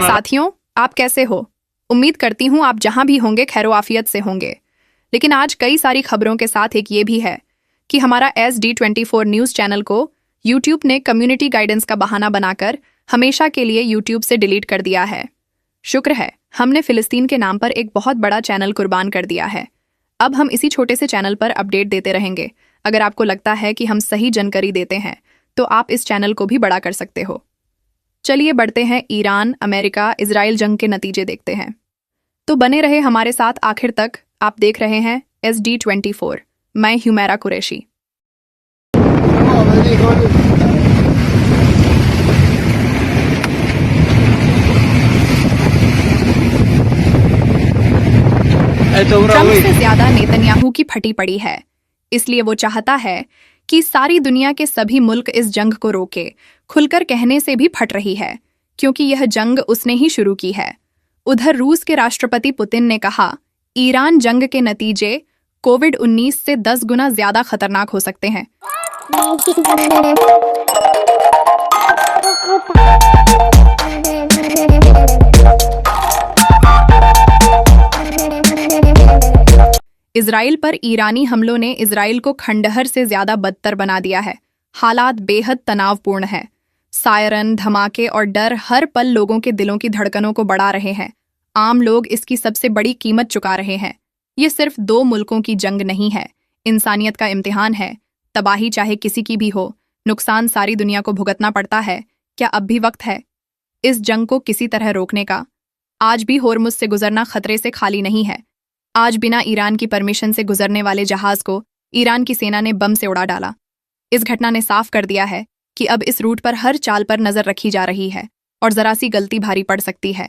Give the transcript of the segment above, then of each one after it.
साथियों, आप कैसे हो? उम्मीद करती हूँ आप जहां भी होंगे खैरोआफियत से होंगे। लेकिन आज कई सारी खबरों के साथ एक ये भी है कि हमारा SD24 न्यूज़ चैनल को यूट्यूब ने कम्युनिटी गाइडेंस का बहाना बनाकर हमेशा के लिए यूट्यूब से डिलीट कर दिया है। शुक्र है हमने फिलिस्तीन के नाम पर एक बहुत बड़ा चैनल कुर्बान कर दिया है। अब हम इसी छोटे से चैनल पर अपडेट देते रहेंगे। अगर आपको लगता है कि हम सही जानकारी देते हैं तो आप इस चैनल को भी बड़ा कर सकते हो। चलिए बढ़ते हैं ईरान, अमेरिका, इजराइल जंग के नतीजे देखते हैं। तो बने रहे हमारे साथ आखिर तक। आप देख रहे हैं SD24। मैं हुमैरा कुरैशी। ट्रंप से ज्यादा नेतन्याहू की फटी पड़ी है, इसलिए वो चाहता है कि सारी दुनिया के सभी मुल्क इस जंग को रोके। खुलकर कहने से भी फट रही है, क्योंकि यह जंग उसने ही शुरू की है। उधर रूस के राष्ट्रपति पुतिन ने कहा, ईरान जंग के नतीजे कोविड-19 से 10 गुना ज्यादा खतरनाक हो सकते हैं। इजराइल पर ईरानी हमलों ने इजराइल को खंडहर से ज्यादा बदतर बना दिया है। हालात बेहद तनावपूर्ण है। सायरन, धमाके और डर हर पल लोगों के दिलों की धड़कनों को बढ़ा रहे हैं। आम लोग इसकी सबसे बड़ी कीमत चुका रहे हैं। ये सिर्फ दो मुल्कों की जंग नहीं है, इंसानियत का इम्तिहान है। तबाही चाहे किसी की भी हो, नुकसान सारी दुनिया को भुगतना पड़ता है। क्या अब भी वक्त है इस जंग को किसी तरह रोकने का? आज भी होर्मुज से गुजरना खतरे से खाली नहीं है। आज बिना ईरान की परमिशन से गुजरने वाले जहाज को ईरान की सेना ने बम से उड़ा डाला। इस घटना ने साफ कर दिया है कि अब इस रूट पर हर चाल पर नजर रखी जा रही है और जरा सी गलती भारी पड़ सकती है।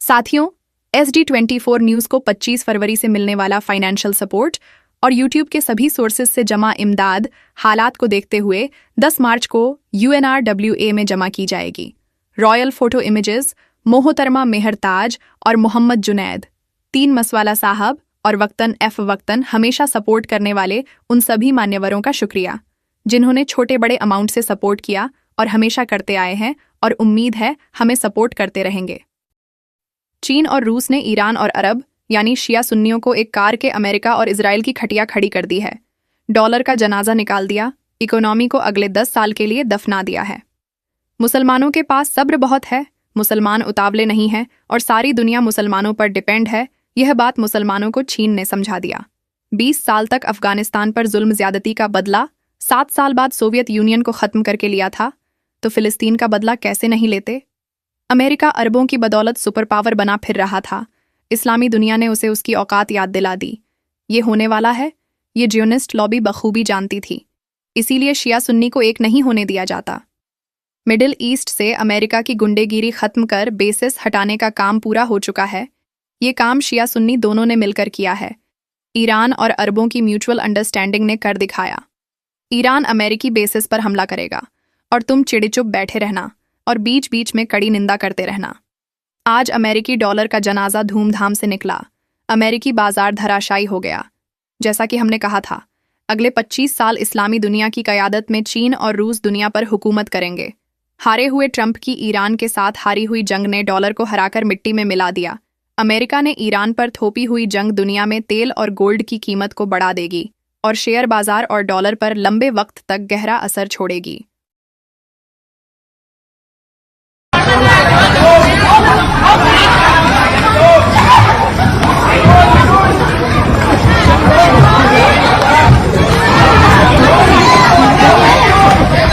साथियों, SD24 न्यूज़ को 25 फरवरी से मिलने वाला फाइनेंशियल सपोर्ट और यूट्यूब के सभी सोर्सेज से जमा इमदाद हालात को देखते हुए 10 मार्च को UNRWA में जमा की जाएगी। रॉयल फोटो इमेजेस, मोहतरमा मेहर ताज और मोहम्मद जुनैद, 3 मसवाला साहब और वक्तन F वक्तन हमेशा सपोर्ट करने वाले उन सभी मान्यवरों का शुक्रिया जिन्होंने छोटे बड़े अमाउंट से सपोर्ट किया और हमेशा करते आए हैं और उम्मीद है हमें सपोर्ट करते रहेंगे। चीन और रूस ने ईरान और अरब यानी शिया सुन्नियों को एक कार के अमेरिका और इजराइल की खटिया खड़ी कर दी है। डॉलर का जनाजा निकाल दिया, इकोनॉमी को अगले 10 साल के लिए दफना दिया है। मुसलमानों के पास सब्र बहुत है, मुसलमान उतावले नहीं हैं और सारी दुनिया मुसलमानों पर डिपेंड है। यह बात मुसलमानों को चीन ने समझा दिया। 20 साल तक अफगानिस्तान पर जुल्म ज्यादती का बदला 7 साल बाद सोवियत यूनियन को खत्म करके लिया था, तो फिलिस्तीन का बदला कैसे नहीं लेते? अमेरिका अरबों की बदौलत सुपर पावर बना फिर रहा था। इस्लामी दुनिया ने उसे उसकी औकात याद दिला दी। ये होने वाला है, ये जियोनिस्ट लॉबी बखूबी जानती थी। इसीलिए शिया सुन्नी को एक नहीं होने दिया जाता। मिडिल ईस्ट से अमेरिका की गुंडेगिरी खत्म कर बेसिस हटाने का काम पूरा हो चुका है। ये काम शिया सुन्नी दोनों ने मिलकर किया है। ईरान और अरबों की म्यूचुअल अंडरस्टैंडिंग ने कर दिखाया। ईरान अमेरिकी बेसिस पर हमला करेगा और तुम चिड़िचुप बैठे रहना और बीच बीच में कड़ी निंदा करते रहना। आज अमेरिकी डॉलर का जनाजा धूमधाम से निकला। अमेरिकी बाजार धराशायी हो गया। जैसा कि हमने कहा था, अगले 25 साल इस्लामी दुनिया की क़यादत में चीन और रूस दुनिया पर हुकूमत करेंगे। हारे हुए ट्रंप की ईरान के साथ हारी हुई जंग ने डॉलर को हराकर मिट्टी में मिला दिया। अमेरिका ने ईरान पर थोपी हुई जंग दुनिया में तेल और गोल्ड की कीमत को बढ़ा देगी और शेयर बाजार और डॉलर पर लंबे वक्त तक गहरा असर छोड़ेगी।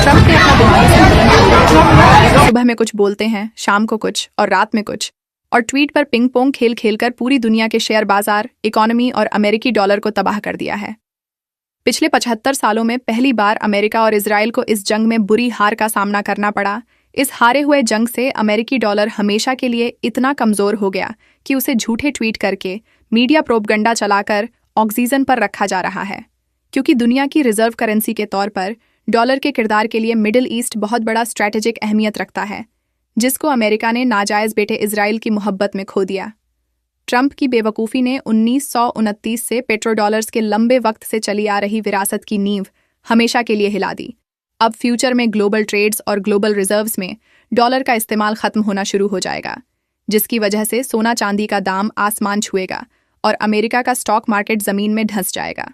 ट्रंप ने अपना दिमागी संतुलन खो दिया। सुबह में कुछ बोलते हैं, शाम को कुछ और रात में कुछ, और ट्वीट पर पिंग पोंग खेल खेलकर पूरी दुनिया के शेयर बाजार, इकोनॉमी और अमेरिकी डॉलर को तबाह कर दिया है। पिछले 75 सालों में पहली बार अमेरिका और इजराइल को इस जंग में बुरी हार का सामना करना पड़ा। इस हारे हुए जंग से अमेरिकी डॉलर हमेशा के लिए इतना कमजोर हो गया कि उसे झूठे ट्वीट करके, मीडिया प्रोपगंडा चलाकर ऑक्सीजन पर रखा जा रहा है। क्योंकि दुनिया की रिजर्व करेंसी के तौर पर डॉलर के किरदार के लिए मिडिल ईस्ट बहुत बड़ा स्ट्रैटेजिक अहमियत रखता है। जिसको अमेरिका ने नाजायज बेटे इजराइल की मोहब्बत में खो दिया। ट्रंप की बेवकूफ़ी ने 1929 से पेट्रोडॉलर्स के लंबे वक्त से चली आ रही विरासत की नींव हमेशा के लिए हिला दी। अब फ्यूचर में ग्लोबल ट्रेड्स और ग्लोबल रिजर्व्स में डॉलर का इस्तेमाल खत्म होना शुरू हो जाएगा, जिसकी वजह से सोना चांदी का दाम आसमान छुएगा और अमेरिका का स्टॉक मार्केट जमीन में धंस जाएगा।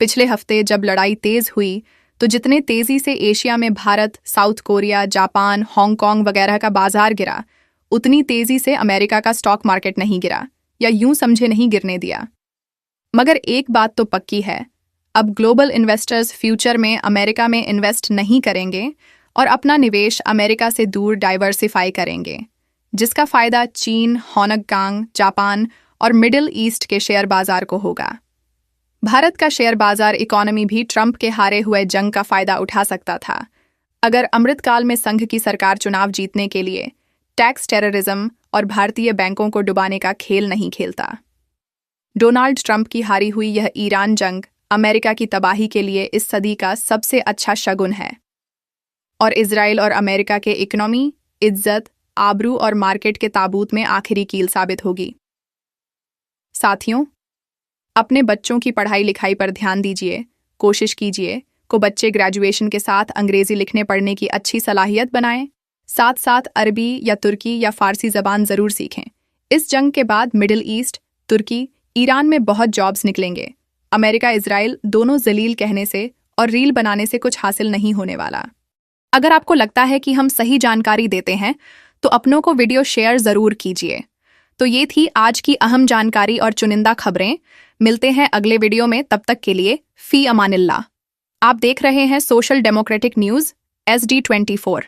पिछले हफ्ते जब लड़ाई तेज हुई तो जितने तेजी से एशिया में Bharat, south Korea, Japan, Hong Kong वगैरह का बाजार गिरा, उतनी तेजी से अमेरिका का स्टॉक मार्केट नहीं गिरा, या यूं समझे नहीं गिरने दिया। मगर एक बात तो पक्की है, अब ग्लोबल इन्वेस्टर्स फ्यूचर में अमेरिका में इन्वेस्ट नहीं करेंगे और अपना निवेश अमेरिका से दूर डाइवर्सिफाई करेंगे, जिसका फायदा चीन, हांगकांग, जापान और मिडिल ईस्ट के शेयर बाजार को होगा। भारत का शेयर बाजार इकोनॉमी भी ट्रंप के हारे हुए जंग का फायदा उठा सकता था, अगर अमृतकाल में संघ की सरकार चुनाव जीतने के लिए टैक्स टेररिज्म और भारतीय बैंकों को डुबाने का खेल नहीं खेलता। डोनाल्ड ट्रंप की हारी हुई यह ईरान जंग अमेरिका की तबाही के लिए इस सदी का सबसे अच्छा शगुन है और इजराइल और अमेरिका के इकोनॉमी, इज्जत, आबरू और मार्केट के ताबूत में आखिरी कील साबित होगी। साथियों, अपने बच्चों की पढ़ाई लिखाई पर ध्यान दीजिए। कोशिश कीजिए को बच्चे ग्रेजुएशन के साथ अंग्रेजी लिखने पढ़ने की अच्छी सलाहियत बनाएं, साथ साथ अरबी या तुर्की या फारसी ज़बान ज़रूर सीखें। इस जंग के बाद मिडिल ईस्ट, तुर्की, ईरान में बहुत जॉब्स निकलेंगे। अमेरिका इजराइल दोनों जलील कहने से और रील बनाने से कुछ हासिल नहीं होने वाला। अगर आपको लगता है कि हम सही जानकारी देते हैं तो अपनों को वीडियो शेयर ज़रूर कीजिए। तो ये थी आज की अहम जानकारी और चुनिंदा खबरें। मिलते हैं अगले वीडियो में, तब तक के लिए फ़ी अमानिल्लाह। आप देख रहे हैं सोशल डेमोक्रेटिक न्यूज़ SD24।